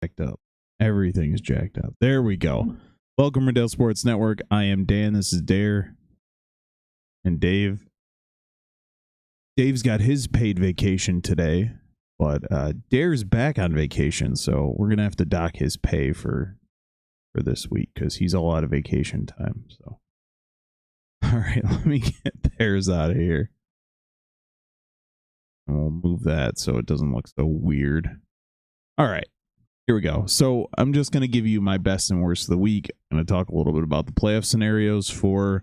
jacked up. Everything is jacked up. There we go. Welcome, Riddell Sports Network. I am Dan. This is Dare. And Dave. Dave's got his paid vacation today, but Dare's back on vacation, so we're going to have to dock his pay for this week because he's all out of vacation time. So, all right, let me get Dare's out of here. And we'll move that so it doesn't look so weird. All right. Here we go. So I'm just going to give you my best and worst of the week. I'm going to talk a little bit about the playoff scenarios for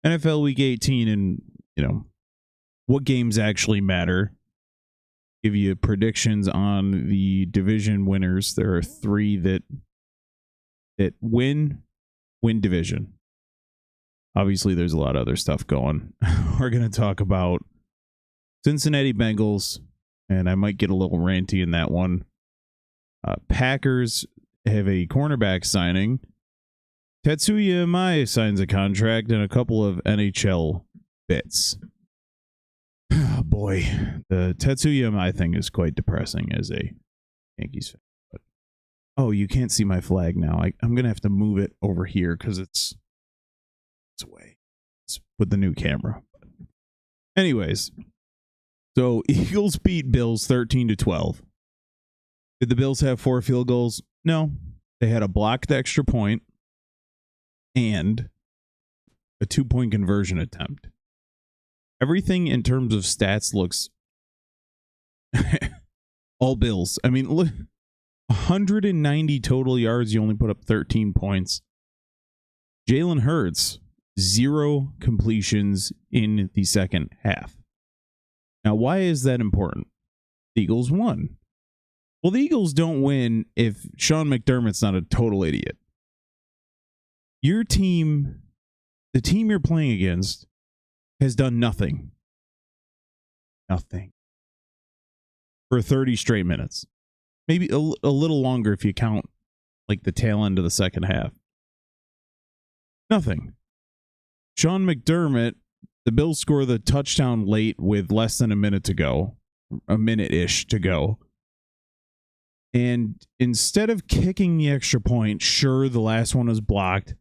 NFL Week 18 and, what games actually matter. Give you predictions on the division winners. There are 3 that win division. Obviously, there's a lot of other stuff going. We're going to talk about Cincinnati Bengals, and I might get a little ranty in that one. Packers have a cornerback signing. Tetsuya Mai signs a contract and a couple of NHL bits. Oh boy, the Tetsuya Mai thing is quite depressing as a Yankees fan. But, oh, you can't see my flag now. I'm going to have to move it over here because it's away. Let's put the new camera. Anyways, so Eagles beat Bills 13-12. Did the Bills have 4 field goals? No. They had a blocked extra point and a 2-point conversion attempt. Everything in terms of stats looks all Bills. I mean, look, 190 total yards. You only put up 13 points. Jalen Hurts, 0 completions in the second half. Now, why is that important? The Eagles won. Well, the Eagles don't win if Sean McDermott's not a total idiot. Your team, the team you're playing against, has done nothing. Nothing. For 30 straight minutes. Maybe a little longer if you count like the tail end of the second half. Nothing. Sean McDermott, the Bills score the touchdown late with less than a minute to go. A minute-ish to go. And instead of kicking the extra point, sure, the last one was blocked.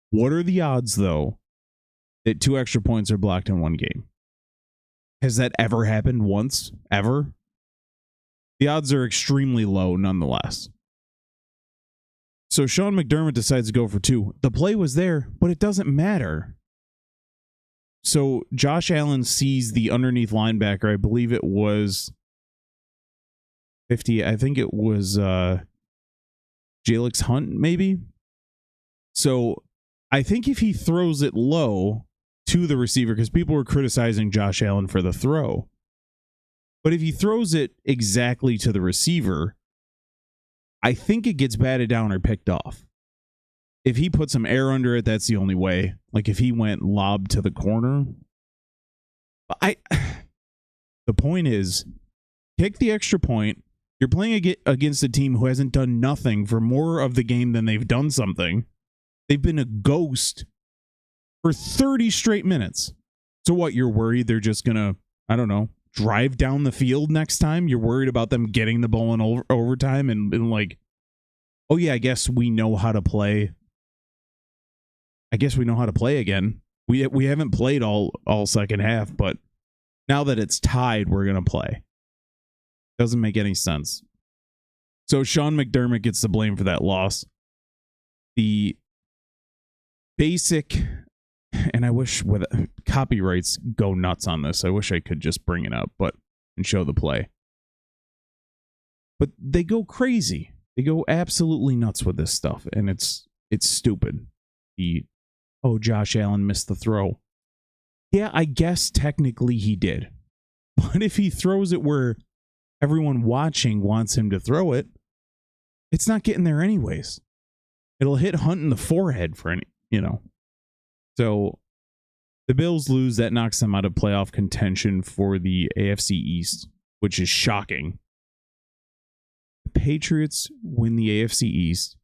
What are the odds, though, that 2 extra points are blocked in one game? Has that ever happened once? Ever? The odds are extremely low, nonetheless. So Sean McDermott decides to go for 2. The play was there, but it doesn't matter. So Josh Allen sees the underneath linebacker. I believe it was 50. I think it was Jalix Hunt, maybe. So I think if he throws it low to the receiver, because people were criticizing Josh Allen for the throw, but if he throws it exactly to the receiver, I think it gets batted down or picked off. If he put some air under it, that's the only way. Like if he went lob to the corner. The point is, kick the extra point. You're playing against a team who hasn't done nothing for more of the game than they've done something. They've been a ghost for 30 straight minutes. So what, you're worried they're just going to, I don't know, drive down the field next time? You're worried about them getting the ball in overtime and like, oh yeah, I guess we know how to play. I guess we know how to play again. We haven't played all second half, but now that it's tied, we're going to play. Doesn't make any sense. So Sean McDermott gets the blame for that loss. The basic, and I wish with copyrights go nuts on this. I wish I could just bring it up, and show the play. But they go crazy. They go absolutely nuts with this stuff, and it's stupid. Josh Allen missed the throw. Yeah, I guess technically he did. But if he throws it where everyone watching wants him to throw it, it's not getting there anyways. It'll hit Hunt in the forehead for any, So the Bills lose. That knocks them out of playoff contention for the AFC East, which is shocking. The Patriots win the AFC East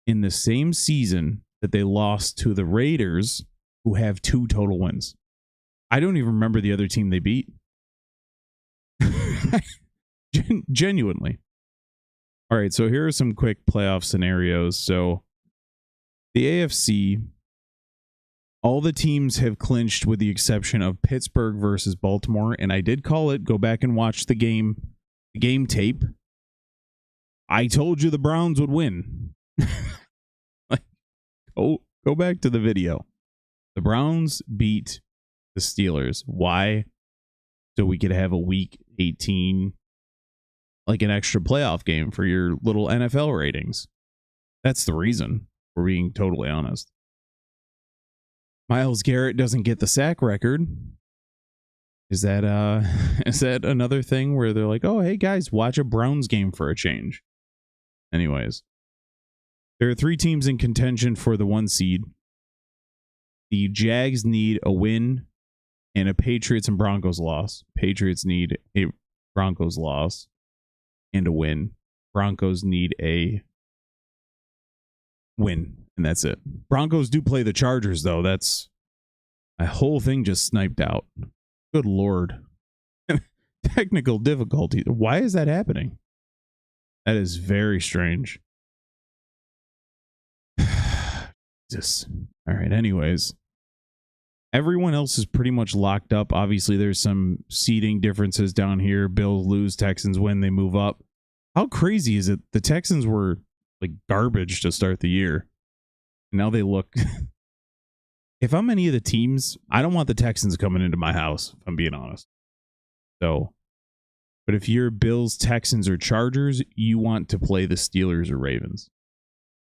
in the same season that they lost to the Raiders, who have 2 total wins. I don't even remember the other team they beat. Genuinely. All right, so here are some quick playoff scenarios. So the AFC, all the teams have clinched with the exception of Pittsburgh versus Baltimore, and I did call it. Go back and watch the game tape. I told you the Browns would win. Like, go back to the video. The Browns beat the Steelers. Why? So we could have a week 18, like an extra playoff game for your little NFL ratings. That's the reason, we're being totally honest. Myles Garrett doesn't get the sack record. Is that another thing where they're like, oh, hey guys, watch a Browns game for a change? Anyways, there are 3 teams in contention for the 1 seed. The Jags need a win and a Patriots and Broncos loss. Patriots need a Broncos loss and a win. Broncos need a win, and that's it. Broncos do play the Chargers, though. That's my whole thing just sniped out. Good Lord. Technical difficulty. Why is that happening? That is very strange. Jesus. All right, anyways. Everyone else is pretty much locked up. Obviously, there's some seeding differences down here. Bills lose, Texans win, they move up. How crazy is it? The Texans were like garbage to start the year. Now they look... If I'm any of the teams, I don't want the Texans coming into my house, if I'm being honest. So, but if you're Bills, Texans, or Chargers, you want to play the Steelers or Ravens,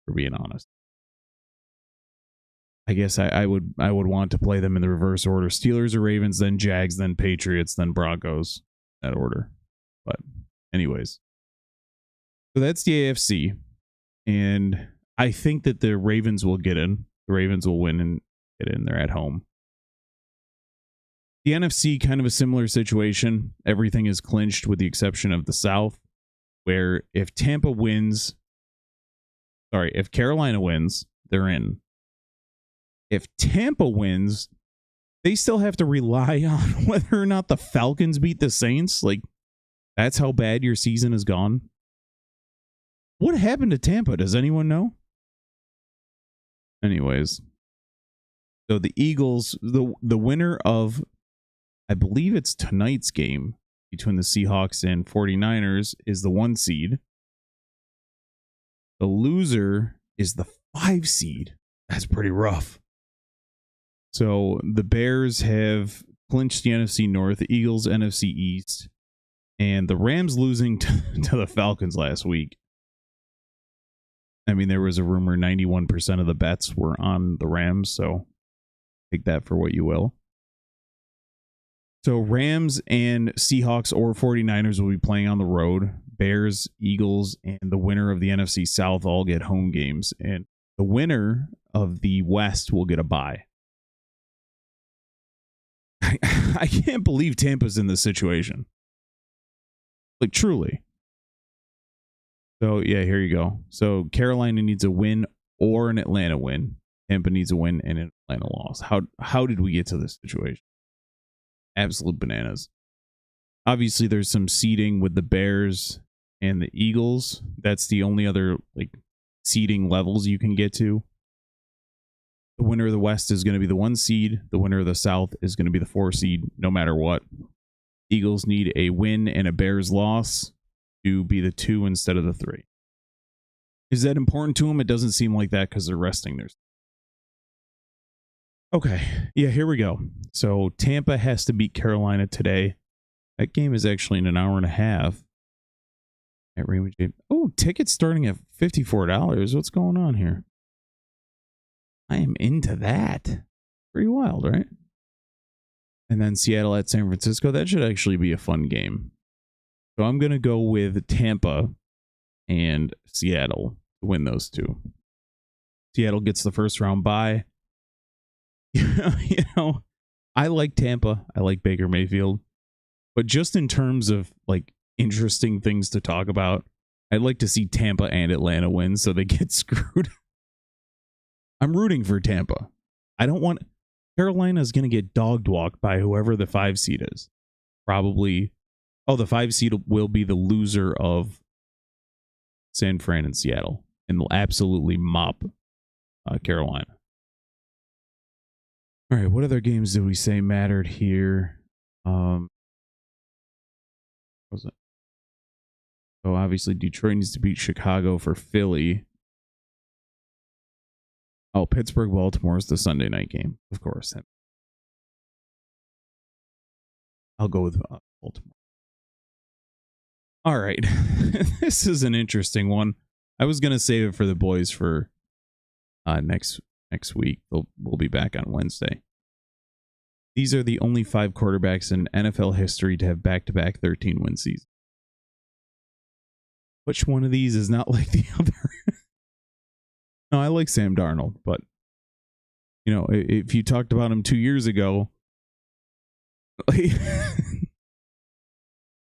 for being honest. I guess I would want to play them in the reverse order. Steelers or Ravens, then Jags, then Patriots, then Broncos. That order. But anyways. So that's the AFC. And I think that the Ravens will get in. The Ravens will win and get in. They're at home. The NFC, kind of a similar situation. Everything is clinched with the exception of the South, where if Tampa wins, if Carolina wins, they're in. If Tampa wins, they still have to rely on whether or not the Falcons beat the Saints. Like, that's how bad your season has gone. What happened to Tampa? Does anyone know? Anyways. So the Eagles, the winner of, I believe it's tonight's game between the Seahawks and 49ers is the 1 seed. The loser is the 5 seed. That's pretty rough. So the Bears have clinched the NFC North, the Eagles NFC East, and the Rams losing to the Falcons last week. I mean, there was a rumor 91% of the bets were on the Rams, so take that for what you will. So Rams and Seahawks or 49ers will be playing on the road. Bears, Eagles, and the winner of the NFC South all get home games. And the winner of the West will get a bye. I can't believe Tampa's in this situation. Like, truly. So, yeah, here you go. So Carolina needs a win or an Atlanta win. Tampa needs a win and an Atlanta loss. How did we get to this situation? Absolute bananas. Obviously, there's some seeding with the Bears and the Eagles. That's the only other like seeding levels you can get to. The winner of the West is going to be the 1 seed. The winner of the South is going to be the 4 seed, no matter what. Eagles need a win and a Bears loss to be the 2 instead of the 3. Is that important to them? It doesn't seem like that because they're resting theirs. Okay, yeah, here we go. So Tampa has to beat Carolina today. That game is actually in an hour and a half. At Raymond James. Oh, tickets starting at $54. What's going on here? I am into that. Pretty wild, right? And then Seattle at San Francisco. That should actually be a fun game. So I'm going to go with Tampa and Seattle to win those 2. Seattle gets the first round bye. You know, I like Tampa. I like Baker Mayfield. But just in terms of like interesting things to talk about, I'd like to see Tampa and Atlanta win so they get screwed. I'm rooting for Tampa. I don't want... Carolina's going to get dog walked by whoever the 5 seed is. Probably... Oh, the 5 seed will be the loser of San Fran and Seattle, and they'll absolutely mop Carolina. All right, what other games did we say mattered here? What was it? So obviously Detroit needs to beat Chicago for Philly. Oh, Pittsburgh-Baltimore is the Sunday night game, of course. I'll go with Baltimore. All right. This is an interesting one. I was going to save it for the boys for next week. We'll be back on Wednesday. These are the only 5 quarterbacks in NFL history to have back-to-back 13-win seasons. Which one of these is not like the other? No, I like Sam Darnold, but you know, if you talked about him 2 years ago, but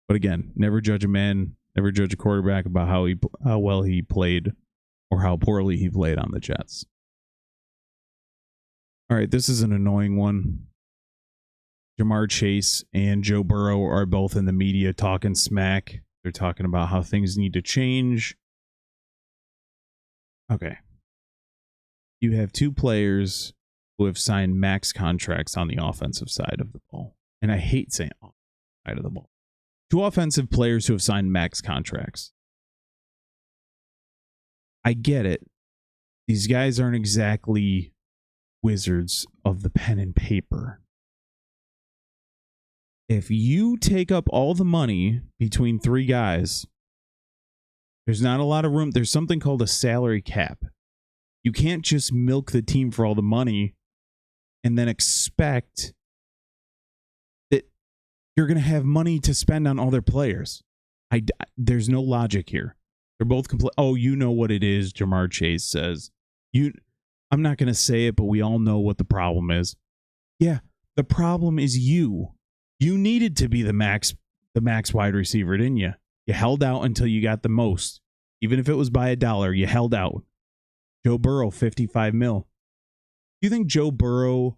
again, never judge a man, never judge a quarterback about how well he played or how poorly he played on the Jets. All right, this is an annoying one. Jamar Chase and Joe Burrow are both in the media talking smack. They're talking about how things need to change. Okay. You have 2 players who have signed max contracts on the offensive side of the ball. And I hate saying side of the ball. 2 offensive players who have signed max contracts. I get it. These guys aren't exactly wizards of the pen and paper. If you take up all the money between 3 guys, there's not a lot of room. There's something called a salary cap. You can't just milk the team for all the money and then expect that you're going to have money to spend on all their players. There's no logic here. They're both complete. Oh, you know what it is, Jamar Chase says. I'm not going to say it, but we all know what the problem is. Yeah, the problem is you. You needed to be the max wide receiver, didn't you? You held out until you got the most. Even if it was by $1, you held out. Joe Burrow, $55 million. Do you think Joe Burrow...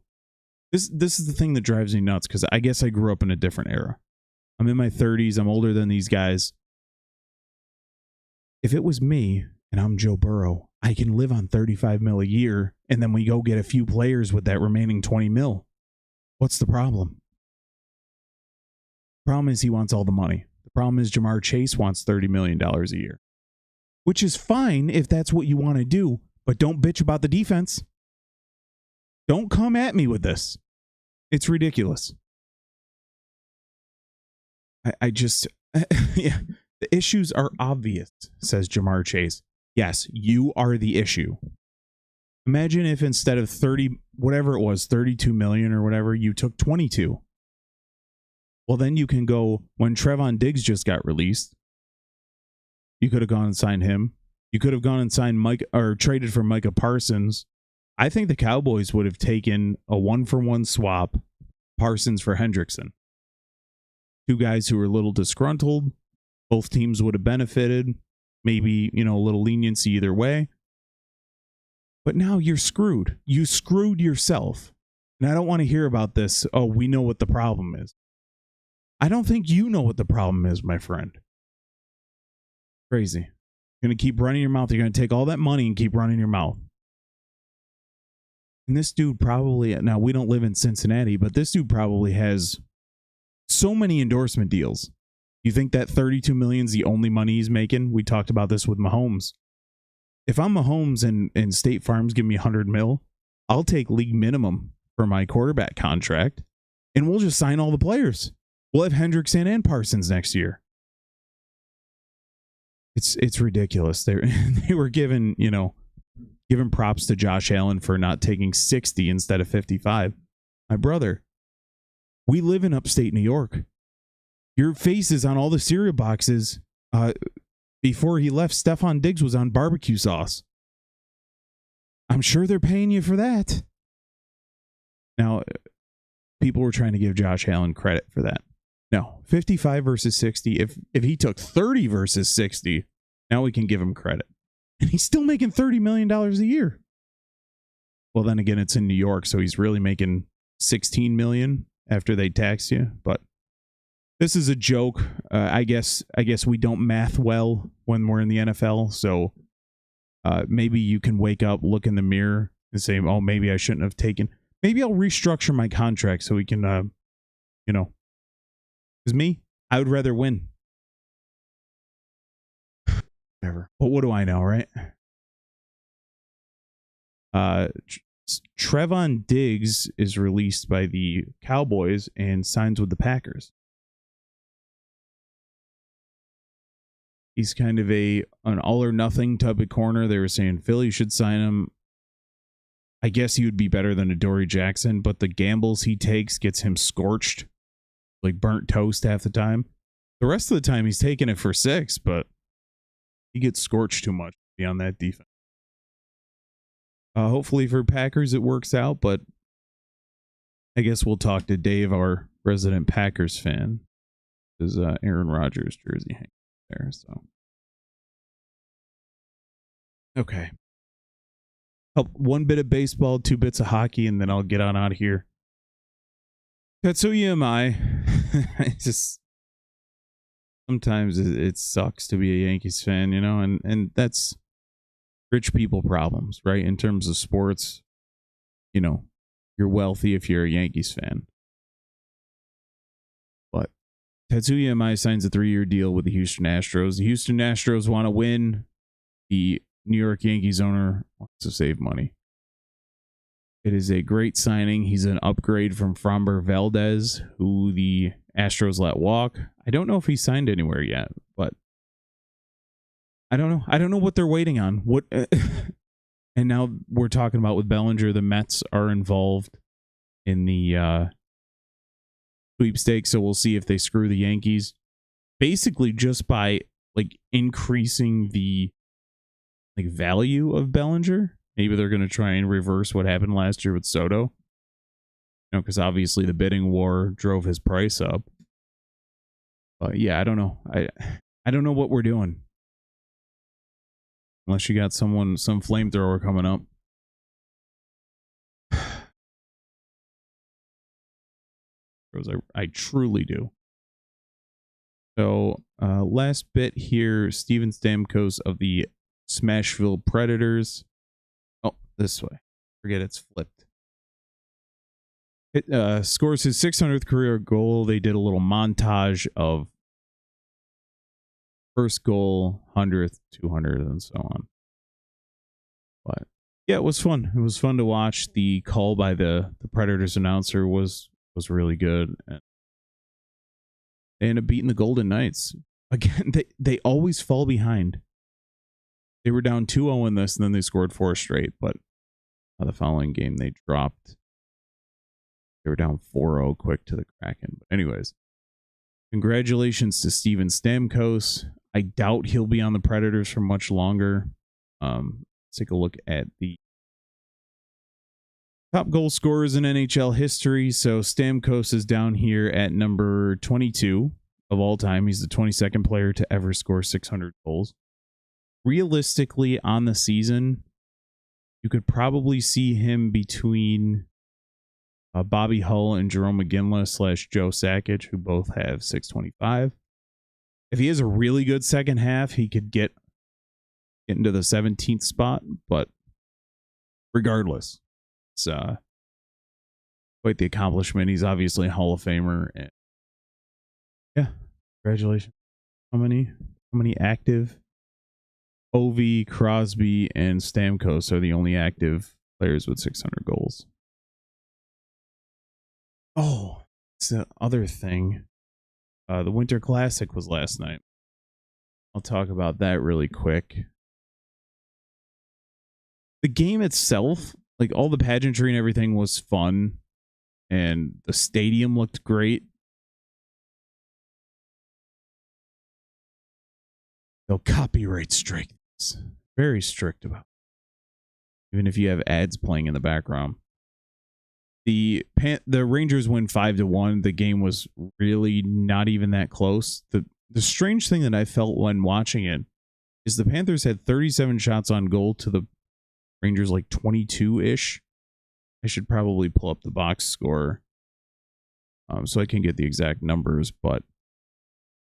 This is the thing that drives me nuts, because I guess I grew up in a different era. I'm in my 30s. I'm older than these guys. If it was me, and I'm Joe Burrow, I can live on $35 million a year, and then we go get a few players with that remaining $20 million. What's the problem? Problem is he wants all the money. The problem is Jamar Chase wants $30 million a year, which is fine if that's what you want to do, but don't bitch about the defense. Don't come at me with this. It's ridiculous. I just, yeah, the issues are obvious, says Jamar Chase. Yes, you are the issue. Imagine if instead of 32 million or whatever, you took 22. Well, then you can go, when Trevon Diggs just got released, you could have gone and signed him. You could have gone and signed Mike or traded for Micah Parsons. I think the Cowboys would have taken a 1-for-1 swap, Parsons for Hendrickson. 2 guys who were a little disgruntled. Both teams would have benefited. Maybe, a little leniency either way. But now you're screwed. You screwed yourself. And I don't want to hear about this. Oh, we know what the problem is. I don't think you know what the problem is, my friend. Crazy. You're going to keep running your mouth. You're going to take all that money and keep running your mouth. And this dude probably, now we don't live in Cincinnati, but this dude probably has so many endorsement deals. You think that $32 million is the only money he's making? We talked about this with Mahomes. If I'm Mahomes and State Farm's give me $100 million, I'll take league minimum for my quarterback contract, and we'll just sign all the players. We'll have Hendrickson and Parsons next year. It's ridiculous. They were giving props to Josh Allen for not taking 60 instead of 55. My brother, we live in upstate New York. Your face is on all the cereal boxes. Before he left, Stephon Diggs was on barbecue sauce. I'm sure they're paying you for that. Now, people were trying to give Josh Allen credit for that. No, 55 versus 60. If he took 30 versus 60, now we can give him credit. And he's still making $30 million a year. Well, then again, it's in New York, so he's really making $16 million after they tax you. But this is a joke. I guess we don't math well when we're in the NFL. So maybe you can wake up, look in the mirror, and say, "Oh, maybe I shouldn't have taken. Maybe I'll restructure my contract so we can, because me, I would rather win." Whatever. But what do I know, right? Trevon Diggs is released by the Cowboys and signs with the Packers. He's kind of an all or nothing type of corner. They were saying Philly should sign him. I guess he would be better than Adoree Jackson, but the gambles he takes gets him scorched, like burnt toast half the time. The rest of the time he's taking it for 6, but he gets scorched too much beyond that defense. Hopefully for Packers it works out, but I guess we'll talk to Dave, our resident Packers fan. There's Aaron Rodgers jersey hanging there. So okay. One bit of baseball, 2 bits of hockey, and then I'll get on out of here. Tetsuya am I. Just sometimes it sucks to be a Yankees fan, and that's rich people problems, right? In terms of sports, you're wealthy if you're a Yankees fan. But Tetsuya Amai signs a 3-year deal with the Houston Astros. The Houston Astros want to win. The New York Yankees owner wants to save money. It is a great signing. He's an upgrade from Framber Valdez, who the Astros let walk. I don't know if he signed anywhere yet, but I don't know. I don't know what they're waiting on. What? And now we're talking about with Bellinger, the Mets are involved in the sweepstakes, so we'll see if they screw the Yankees. Basically, just by increasing the value of Bellinger, maybe they're going to try and reverse what happened last year with Soto. Because obviously the bidding war drove his price up. But yeah, I don't know. I don't know what we're doing. Unless you got some flamethrower coming up. I truly do. So, last bit here, Steven Stamkos of the Smashville Predators. Oh, this way. Forget it's flipped. It scores his 600th career goal. They did a little montage of first goal, 100th, 200th, and so on. But yeah, it was fun. It was fun to watch. The call by the Predators announcer was really good. And they ended up beating the Golden Knights. Again, they always fall behind. They were down 2-0 in this, and then they scored 4 straight. But the following game, they dropped. They were down 4-0 quick to the Kraken. But anyways, congratulations to Steven Stamkos. I doubt he'll be on the Predators for much longer. Let's take a look at the top goal scorers in NHL history. So Stamkos is down here at number 22 of all time. He's the 22nd player to ever score 600 goals. Realistically, on the season, you could probably see him between Bobby Hull and Jerome McGinley / Joe Sakic, who both have 625. If he has a really good second half, he could get into the 17th spot. But regardless, it's quite the accomplishment. He's obviously a Hall of Famer. And yeah, congratulations. How many active? Ovi, Crosby, and Stamkos are the only active players with 600 goals. Oh, it's the other thing. The Winter Classic was last night. I'll talk about that really quick. The game itself, all the pageantry and everything was fun, and the stadium looked great. They'll copyright strike this. Very strict about it. Even if you have ads playing in the background. The Rangers win 5-1. The game was really not even that close. The strange thing that I felt when watching it is the Panthers had 37 shots on goal to the Rangers 22-ish. I should probably pull up the box score so I can get the exact numbers, but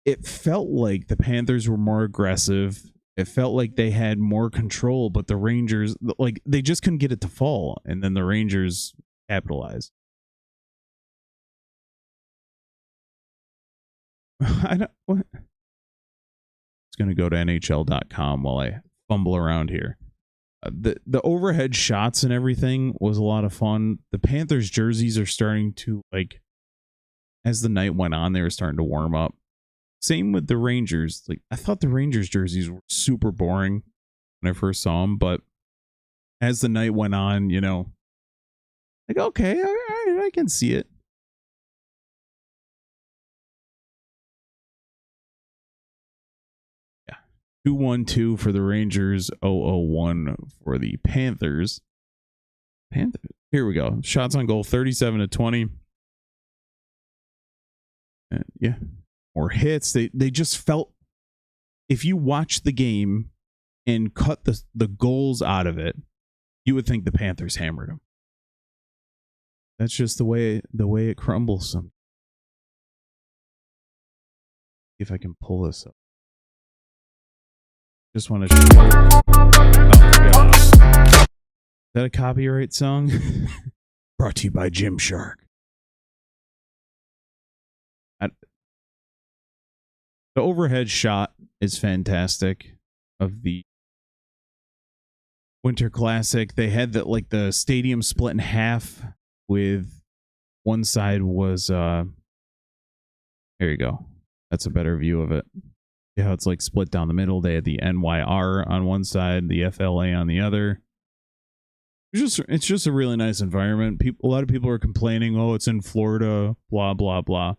it felt like the Panthers were more aggressive. It felt like they had more control, but the Rangers, like, they just couldn't get it to fall, and then the Rangers capitalized. I don't. What? It's going to go to NHL.com while I fumble around here. The overhead shots and everything was a lot of fun. The Panthers jerseys are starting to, like, as the night went on, they were starting to warm up. Same with the Rangers. Like, I thought the Rangers jerseys were super boring when I first saw them, but as the night went on, you know, like, okay, all right, I can see it. Yeah. 2-1-2 for the Rangers, 0-0-1 for the Panthers. Panthers. Here we go. Shots on goal, 37-20. Yeah. More hits. They just felt, if you watch the game and cut the goals out of it, you would think the Panthers hammered them. That's just the way it crumbles. Some. If I can pull this up. Just want to. Oh, is that a copyright song? Brought to you by Gymshark. The overhead shot is fantastic of the Winter Classic. They had that, like, the stadium split in half, with one side was here you go. That's a better view of it. See how it's like split down the middle. They had the NYR on one side, the FLA on the other. It's just a really nice environment. A lot of people are complaining, oh, it's in Florida, blah blah blah.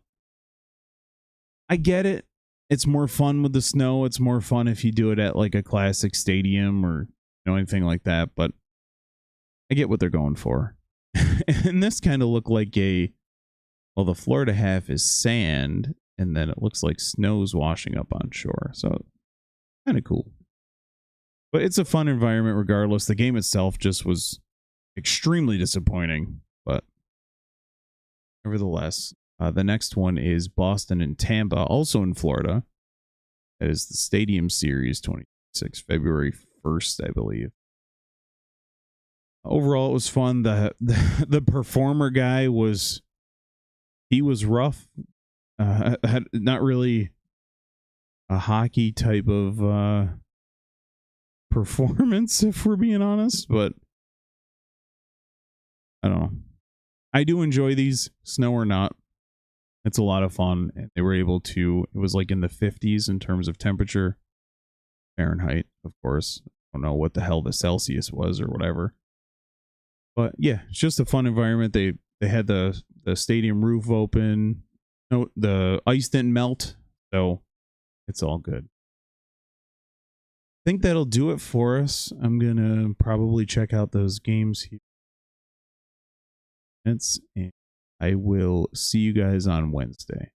I get it. It's more fun with the snow. It's more fun if you do it at, like, a classic stadium or, you know, anything like that. But I get what they're going for. And this kind of looked like the Florida half is sand, and then it looks like snow's washing up on shore. So kind of cool. But it's a fun environment regardless. The game itself just was extremely disappointing. But nevertheless, the next one is Boston and Tampa, also in Florida. That is the Stadium Series 26, February 1st, I believe. Overall, it was fun. The performer guy was rough. Had not really a hockey type of performance, if we're being honest, but I don't know. I do enjoy these, snow or not. It's a lot of fun. And they were able to, it was like in the 50s in terms of temperature. Fahrenheit, of course. I don't know what the hell the Celsius was or whatever. But yeah, it's just a fun environment. They had the stadium roof open. No, the ice didn't melt, so it's all good. I think that'll do it for us. I'm gonna probably check out those games here. And I will see you guys on Wednesday.